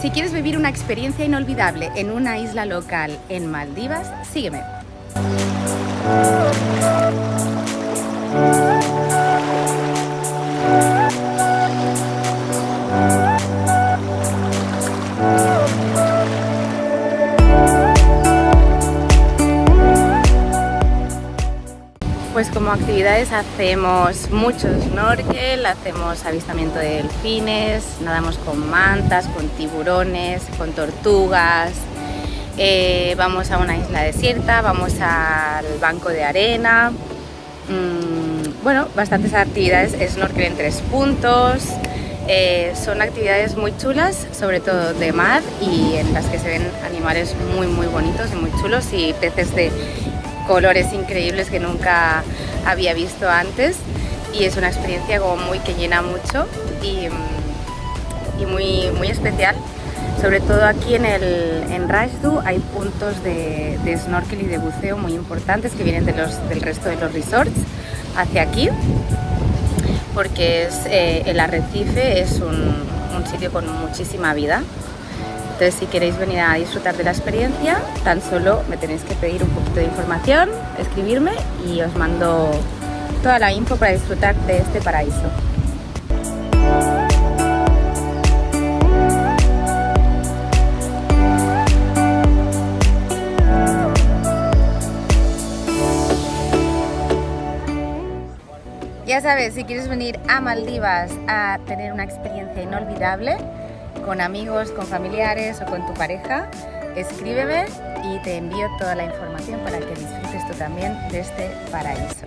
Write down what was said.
Si quieres vivir una experiencia inolvidable en una isla local en Maldivas, sígueme. Pues como actividades hacemos mucho snorkel, hacemos avistamiento de delfines, nadamos con mantas, con tiburones, con tortugas, vamos a una isla desierta, vamos al banco de arena, bueno, bastantes actividades, snorkel en 3 puntos, son actividades muy chulas, sobre todo de mar y en las que se ven animales muy bonitos y muy chulos y peces de colores increíbles que nunca había visto antes, y es una experiencia como que llena mucho y muy especial. Sobre todo aquí en Rajdu hay puntos de snorkel y de buceo muy importantes que vienen del resto de los resorts hacia aquí, porque el arrecife es un sitio con muchísima vida. Entonces, si queréis venir a disfrutar de la experiencia, tan solo me tenéis que pedir un poquito de información, escribirme y os mando toda la info para disfrutar de este paraíso. Ya sabes, si quieres venir a Maldivas a tener una experiencia inolvidable, con amigos, con familiares o con tu pareja, escríbeme y te envío toda la información para que disfrutes tú también de este paraíso.